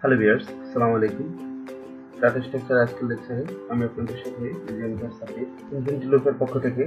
Hello viewers, আসসালামু আলাইকুম। Data structure আজকের লেকচারে আমি আপনাদের সাথে ইনফিনিটি লুপের পক্ষ থেকে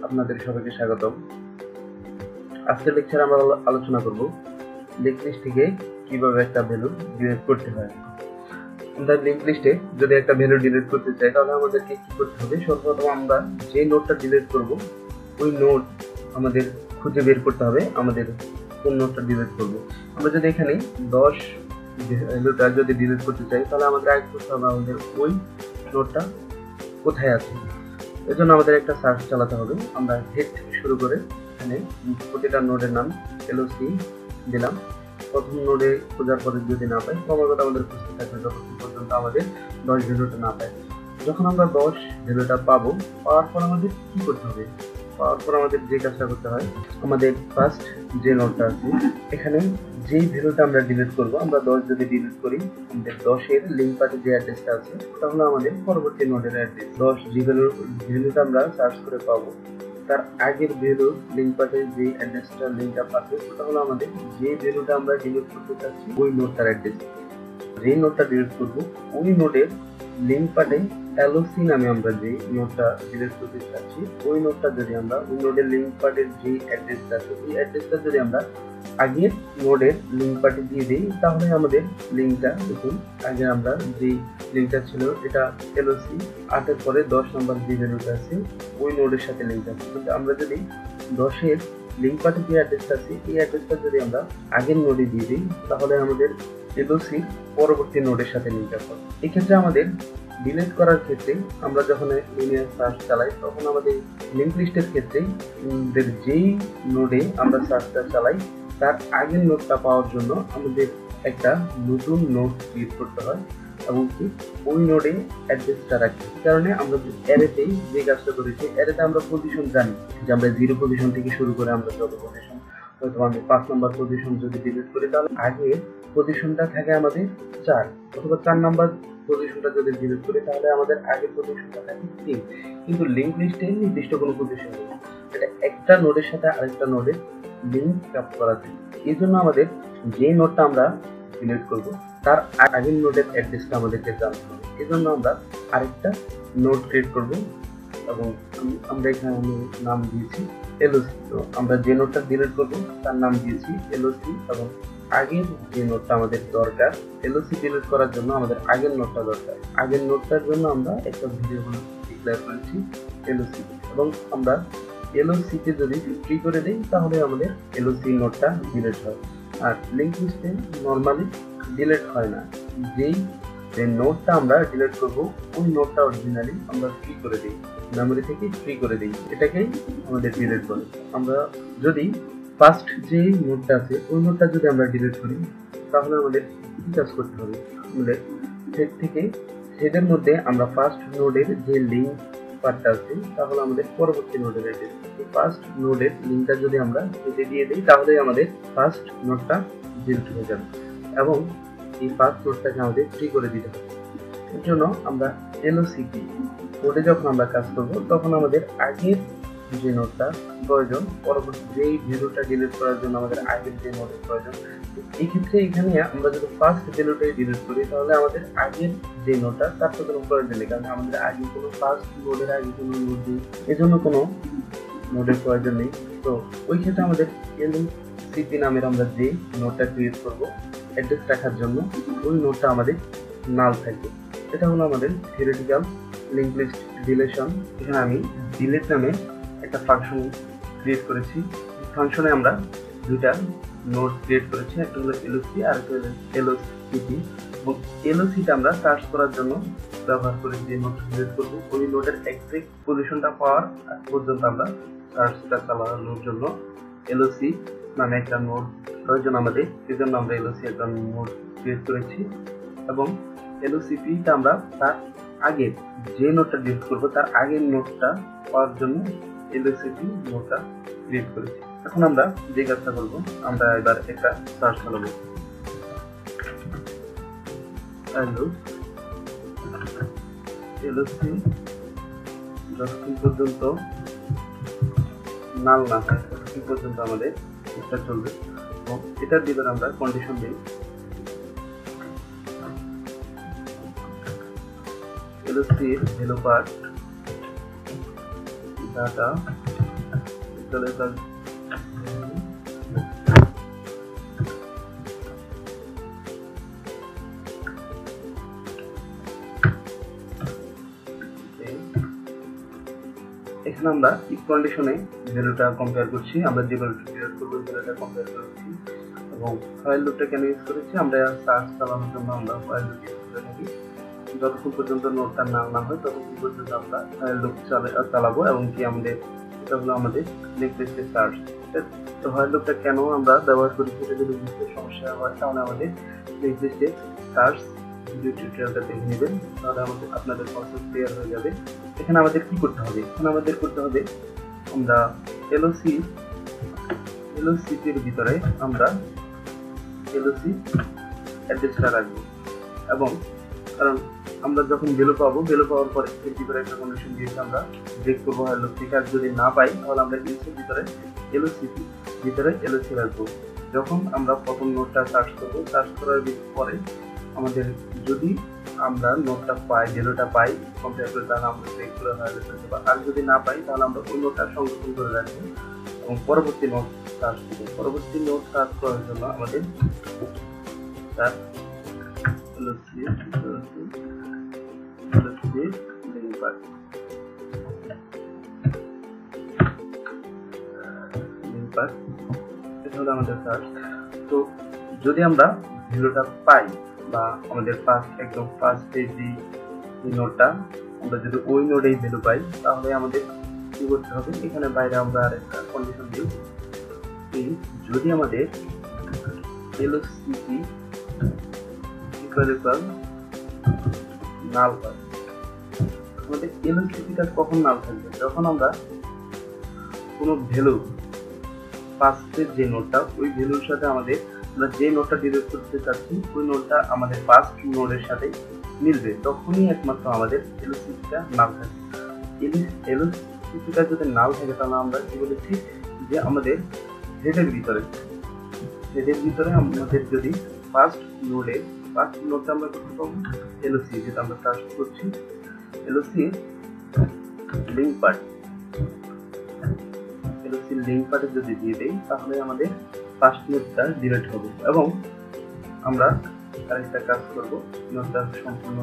আপনাদের সবাইকে স্বাগতম। আজকের লেকচারে আমরা আলোচনা করব লিঙ্ক লিস্ট থেকে কিভাবে একটা ভ্যালু ডিলিট করতে হয়। আমরা লিঙ্ক লিস্টে যদি একটা ভ্যালু ডিলিট করতে চাই তাহলে আমাদেরকে কি করতে হবে? সর্বপ্রথম আমরা যে নোডটা ডিলিট করব ওই নোড আমাদের খুঁজে বের করতে হবে। আমাদের কোন নোডটা ডিলিট করব। আমরা যদি এখানে 10 ভ্যালুটা যদি ডিলিট করতে চাই তাহলে আমাদের আগে করতে হবে আমাদের ওই নোডটা কোথায় আছে। এর জন্য আমাদের একটা সার্চ চালাতে হবে। আমরা হেড থেকে শুরু করে এখানে প্রতিটা নোডের নাম এলওসি দিলাম। প্রথম নোডে খোঁজার পরে যদি না পাই ক্রমাগত আমাদের খুঁজতে থাকবে যতক্ষণ পর্যন্ত আমাদের 10 ভ্যালুটা না পাই। যখন আমরা 10 ভ্যালুটা পাবো, পাওয়ার পর আমাদের কি করতে হবে? পাওয়ার পর আমাদের যে কাজটা করতে হয়, আমাদের ফার্স্ট যে নোডটা আছে এখানে যেই ভ্যালুটা আমরা ডিলিট করব, আমরা 10 যদি ডিলিট করি আমাদের 10 এর লিঙ্ক পার্টে যে অ্যাড্রেসটা আছে ওটা হলো আমাদের পরবর্তী নোডের অ্যাড্রেস। 10 যে ভ্যালুটা আমরা সার্চ করে পাবো তার আগের ভ্যালু লিঙ্ক পার্টে যে অ্যাড্রেসটা লিঙ্কটা পাবে ওটা হলো আমাদের যে ভ্যালুটা আমরা ডিলিট করতে চাচ্ছি ওই নোডটার অ্যাড্রেস। যে নোডটা ডিলিট করব ওই নোডের লিঙ্ক পার্টে এলওসি নামে আমরা যে নোডটা ডিলিট করতে চাচ্ছি ওই নোডটা যদি আমরা ওই নোডের লিঙ্ক পার্টের যে অ্যাড্রেসটা আছে ওই অ্যাড্রেসটা যদি আমরা আগের নোডের লিঙ্ক পার্টে দিয়ে দিই তাহলে আমাদের লিঙ্কটা দেখুন আগে আমরা যে লিঙ্কটা ছিল এটা এলওসি 8 এর পরে 10 নম্বর যে ভ্যালুটা আছে ওই নোডের সাথে লিঙ্ক আছে। কিন্তু আমরা যদি 10 এর লিঙ্ক পার্টে যে অ্যাড্রেসটা আছে এই অ্যাড্রেসটা যদি আমরা আগের নোডে দিয়ে দিই তাহলে আমাদের এলওসি পরবর্তী নোডের সাথে লিঙ্ক আছে। এক্ষেত্রে আমাদের ডিলিট করার ক্ষেত্রে আমরা যখন লিনিয়ার সার্চ চালাই তখন আমাদের লিঙ্ক লিস্টের ক্ষেত্রে যেই নোডে আমরা সার্চটা চালাই তার আগের নোডটা পাওয়ার জন্য আমাদের একটা নতুন নোড ক্রিয়েট করতে হয় এবং কি ওই নোডে অ্যাড্রেসটা রাখি। এই কারণে আমরা অ্যারেতে যে কাজটা করেছি, অ্যারেতে আমরা পজিশন জানি যে আমরা 0 পজিশন থেকে শুরু করে আমরা যত পজিশন, হয়তো আমি 5 নম্বর পজিশন যদি ডিলিট করি তাহলে আগে পজিশনটা থাকে আমাদের 4 অথবা 4 নম্বর পজিশনটা যদি ডিলিট করি তাহলে আমাদের আগের পজিশনটা থাকে 3। কিন্তু লিঙ্ক লিস্টে নির্দিষ্ট কোনো পজিশন নেই, এটা একটা নোডের সাথে আরেকটা নোডের লিঙ্ক আপ করা যায়। এই জন্য আমাদের যে নোডটা আমরা ডিলিট করব তার আগের নোডের অ্যাড্রেসটা আমাদেরকে জানতে হবে। এই জন্য আমরা আরেকটা নোড ক্রিয়েট করব এবং আমরা এখানে নাম দিয়েছি এলওসি। তো আমরা যে নোডটা ডিলিট করব তার নাম দিয়েছি এলওসি এবং আগের যে নোডটা আমাদের দরকার এলওসি ডিলিট করার জন্য আমাদের আগের নোডটা দরকার। আগের নোডটার জন্য আমরা একটা ভেরিয়েবল ডিক্লেয়ার করেছি এলওসি এবং আমরা এলওসি তে যদি ফ্রি করে দেই তাহলে আমাদের এলওসি নোডটা ডিলিট হয়। আর লিঙ্ক লিস্টে নরমালি ডিলিট হয় না, যে নোডটা আমরা ডিলিট করব ওই নোডটা অরিজিনালি আমরা ফ্রি করে দিই, মেমরি থেকে ফ্রি করে দিই, এটাকেই আমাদের ডিলিট বলে। আমরা যদি ফার্স্ট যে নোডটা আছে ওই নোডটা যদি আমরা ডিলিট করি তাহলে আমাদের কি কাজ করতে হবে? আমাদের হেড থেকে হেডের মধ্যে আমরা ফার্স্ট নোডের যে লিঙ্ক পার্টটা আছে তাহলে আমাদের পরবর্তী নোডের অ্যাড্রেস, এই ফার্স্ট নোডের লিঙ্কটা যদি আমরা হেডে দিয়ে দিই তাহলে আমাদের ফার্স্ট নোডটা ডিলিট হয়ে যাবে এবং এই ফার্স্ট নোডটাকে আমাদের ফ্রি করে দিতে হবে। এর জন্য আমরা এলওসি কি কোডে যখন আমরা কাজ করব তখন আমাদের আগের যে নোডটা প্রয়োজন, পরবর্তী যেই ভ্যালুটা ডিলিট করার জন্য আমাদের আগের যে নোডের প্রয়োজন, এই ক্ষেত্রে এখানে আমরা যদি ফার্স্ট ভ্যালুটাই ডিলিট করি তাহলে আমাদের আগের যে নোডটা তার তো কোনো প্রয়োজন নেই, কারণ আমাদের আগে কোনো ফার্স্ট নোডের আগে কোনো নোড নেই, এজন্য কোনো নোডের প্রয়োজন নেই। তো ওই ক্ষেত্রে আমাদের এলসিপি নামের আমরা যে নোডটা ক্রিয়েট করব অ্যাড্রেস রাখার জন্য ওই নোডটা আমাদের নাল থাকবে। এটা হলো আমাদের থিওরিটিক্যাল লিঙ্ক লিস্ট ডিলিশন। এখানে আমি ডিলিট নামে একটা ফাংশন ক্রিয়েট করেছি। ফাংশনে আমরা দুইটা নোড ক্রিয়েট করেছি, একটা হলো এলওসি আর একটা হলো এলওসিপি। এবং এলওসিটা আমরা সার্চ করার জন্য ব্যবহার করি, যে নোড ক্রিয়েট করব ওই নোডের এক্সাক্ট পজিশনটা পাওয়ার আগ পর্যন্ত আমরা সার্চটা চালানোর জন্য এলওসি নামে একটা নোড প্রয়োজন আমাদের। এই জন্য আমরা এলওসি একটা নোড ক্রিয়েট করেছি এবং এলওসিপিটা আমরা তার আগে যে নোডটা ডিলিট করবো তার আগের নোডটা পাওয়ার জন্য এলওসিপি নোডটা ক্রিয়েট করেছি। এখন আমরা যে কাজটা করবো, আমরা এবার একটা সার্চ চালাবো এলওসি যতক্ষণ পর্যন্ত নাল না হয় ততক্ষণ পর্যন্ত আমাদের এটা চলবে এবং এটার ভিতরে আমরা কন্ডিশন দিই এলওসি এর ভ্যালু পার্ট ডাটা হিস্টোরিক্যাল এখানে আমরা ইফ কন্ডিশনে ভ্যালুটা কম্পেয়ার করছি, আমরা যে ভ্যালুটা ক্রিয়েট করব ভ্যালুটা কম্পেয়ার করছি এবং ফাইল লুপটা কেন ইউজ করেছি, আমরা সার্চ চালানোর জন্য আমরা ফাইল লুপ ইউজ করে থাকি। যতক্ষণ পর্যন্ত নোডটা নাল না হয় ততক্ষণ পর্যন্ত আমরা ফাইল লুপ চালাবো এবং কি আমাদের এটা হলো আমাদের লিঙ্ক লিস্টে সার্চ। তো ফাইল লুপটা কেন আমরা ব্যবহার করি সেটা যদি বুঝতে সমস্যা হয় তাহলে আমাদের লিঙ্ক লিস্টে সার্চ ভিডিও টিউটোরিয়ালটা দেখে নেবেন, তাহলে আমাদের আপনাদের কনসেপ্ট ক্লিয়ার হয়ে যাবে। এখানে আমাদের কি করতে হবে, এখানে আমাদের করতে হবে আমরা এলওসি এর ভিতরে আমরা এলওসি অ্যাড্রেসটা রাখবো এবং কারণ আমরা যখন ভ্যালু পাওয়ার পরে এর ভিতরে একটা কন্ডিশন দিয়েছি আমরা চেক করবো হ্যালো ঠিক আছে, যদি না পাই তাহলে আমরা এলওসি ভিতরে এলওসি রাখবো। যখন আমরা প্রথম নোডটা সার্চ করবো, সার্চ করার পরে আমাদের যদি আমরা নোটটা পাই ভ্যালুটা পাই কম্পেয়ার করে তাহলে আমরা চেক করে হ্যালো করতে, আর যদি না পাই তাহলে আমরা ওই নোটটা সংরক্ষণ করে রাখবো এবং পরবর্তী নোট সার্চ করবো। পরবর্তী নোট সার্চ করার জন্য আমাদের আমাদের সার্চ। তো যদি আমরা ভ্যালুটা পাই বা আমাদের ফার্স্ট যে নোটটা আমরা যদি ওই নোডেই ভ্যালু পাই তাহলে আমাদের কি করতে হবে, এখানে বাইরে আমরা আরেকটা কন্ডিশন দিই, যদি আমাদের এলওসি নাল হয়, আমাদের এলওসিটা কখন নাল থাকবে, যখন আমরা কোনো ভ্যালু ফার্স্টের যে নোটটা ওই ভ্যালুর সাথে আমরা যে নোটটা ডিলিট করতে চাচ্ছি ওই নোটটা আমাদের ফার্স্ট নোডের সাথে মিলবে, তখনই একমাত্র আমাদের এলওসিটা নাল থাকে। এলওসিটা যদি নাল থাকে তাহলে আমরা কি বলেছি যে আমাদের হেডের ভিতরে আমাদের যদি ফার্স্ট নোটটা আমরা করতে পারবো এলওসি, যেটা আমরা সার্চ করছি এলওসি লিঙ্ক পার্টে যদি দিয়ে দেই তাহলে আমাদের ফার্স্ট নোটটা ডিলিট হবে এবং আমরা আরেকটা কাজ করব, নোটটা সম্পূর্ণ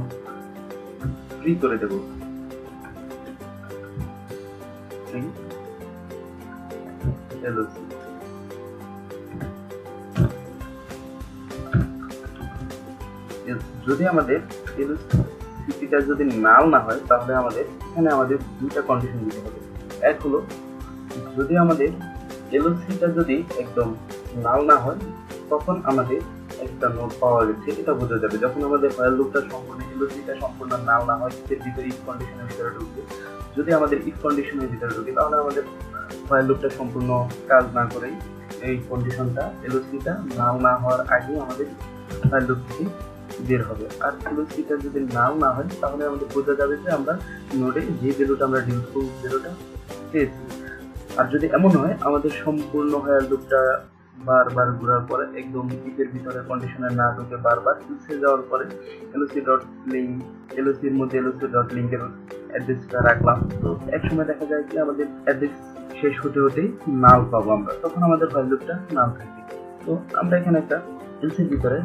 ফ্রি করে দেব। এলওসি যদি আমাদের এলওসিটা যদি নাল না হয় তাহলে আমাদের দুইটা কন্ডিশন দিতে হবে। এক হলো যদি আমাদের এলওসিটা যদি একদম নাল না হয় তখন আমাদের একটা নোট পাওয়া গেছে, এটা বোঝা যাবে যখন আমাদের ফাইল লুপটা সম্পূর্ণ এলওসিটা সম্পূর্ণ নাল না হয় এর ভিতরে ইফ কন্ডিশনের ভিতরে ঢুকবে। যদি আমাদের ইফ কন্ডিশনের ভিতরে ঢুকে তাহলে আমাদের ফাইল লুপটা সম্পূর্ণ কাজ না করেই এই কন্ডিশনটা এলওসিটা নাল না হওয়ার আগে আমাদের ফাইল লুপ থেকে বের হবে। আর এলওসিটা যদি নাল না হয় তাহলে আমাদের বোঝা যাবে যে আমরা নোডে যে ভ্যালুটা আমরা ডিলিট করব ভ্যালুটা পেয়েছি। আর যদি এমন হয় আমাদের সম্পূর্ণ ফাইল লুপটা বারবার ঘোরার পরে একদম ইফের ভিতরে কন্ডিশনে না ঢুকে বারবার ইউসে যাওয়ার পরে এলওসির মধ্যে এলওসি.লিঙ্কের অ্যাড্রেসটা রাখলাম, তো এক সময় দেখা যায় কি আমাদের অ্যাড্রেস শেষ হতেই নাল পাবো আমরা, তখন আমাদের ফাইল লুপটা নাল থাকে। তো আমরা এখানে একটা এলসির ভিতরে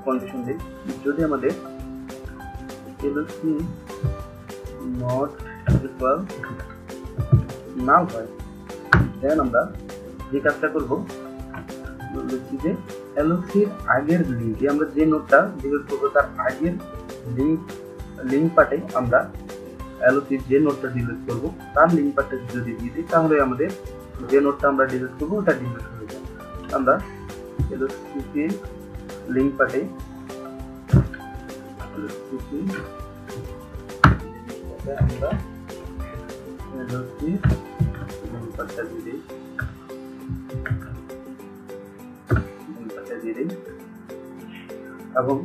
কন্ডিশন দিই, যদি আমাদের এলওসি নট ইকুয়াল নাল হয় দেন আমরা যে কাজটা করবো বলছি যে এলওসির আগের লিঙ্কে আমরা যে নোটটা ডিলিট করবো তার আগের লিঙ্ক পার্টে আমরা এলওসির যে নোটটা ডিলিট করবো তার লিঙ্ক পার্টে যদি দিয়ে দিই তাহলে আমাদের যে নোটটা আমরা ডিলিট করবো ওটা ডিলিট হয়ে যাবে। আমরা এলওসির লিঙ্ক পার্টে আমরা এলওসির লিঙ্ক পার্টটা দিয়ে দিই এবং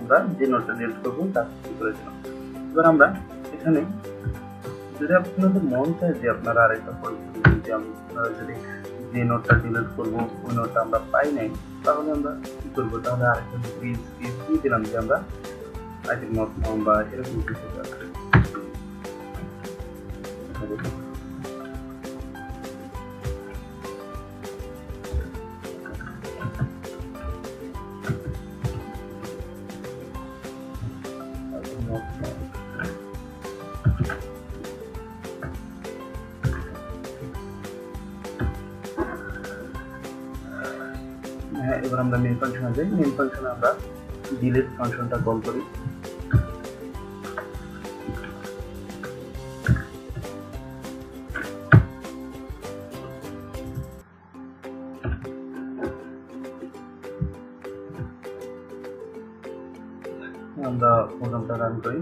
আমরা যে নোটটা ডিলিট করবো তার করে দিলাম। এবার আমরা এখানে যদি আপনাদের মন চায় যে আপনারা আরেকটা পরীক্ষা দিবেন, যে আপনারা যদি যে নোটটা ডিলিট করবো ওই নোটটা আমরা পাই নাই, তাহলে আমরা কি করবো, তাহলে আরেকটা পেজ দিয়ে দিলাম যে আমরা আইটেম নোট ফর্ম বা এরকম কিছু এবার আমরা মেন ফাংশনে যাই। মেন ফাংশনে আমরা ডিলিট ফাংশনটা কল করি। আমরা প্রোগ্রামটা রান করি।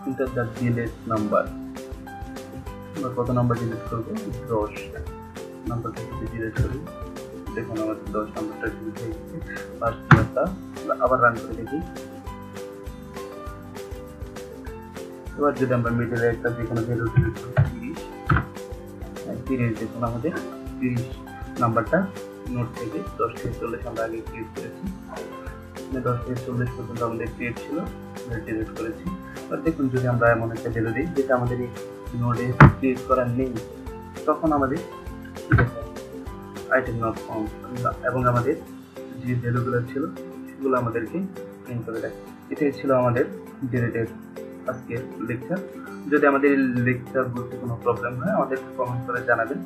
enter the delete number। আমরা কত নাম্বার ডিলিট করব? 10 নাম্বারটা যদি ডিলিট করি, দেখুন আমাদের 10 নাম্বারটা ডিলিট হয়ে গেছে। ফার্স্ট নাম্বারটা আবার রান করে দেখি। এবার যদি আমরা মিডলে একটা যে কোনো ভ্যালু ডিলিট করি, 30 দেখুন আমাদের 30 নাম্বারটা নোট থেকে 10 থেকে 40 আমরা আগে ক্রিয়েট করেছি। 10 থেকে 40 পর্যন্ত আমাদের ক্রিয়েট ছিল, ডিলিট করেছি। আর দেখুন যদি আমরা এমন একটা ভ্যালু দিই যেটা আমাদের এই নোডে ক্রিয়েট করা নেই, তখন আমাদের আইটেম নট ফাউন্ড এবং আমাদের যে ভ্যালুগুলো ছিল সেগুলো আমাদেরকে প্রিন্ট করে দেয়। এটাই ছিল আমাদের ডিলিটেড আজকের লেকচার। যদি আমাদের লেকচার বলতে কোনো প্রবলেম হয় আমাদেরকে কমেন্ট করে জানাবেন।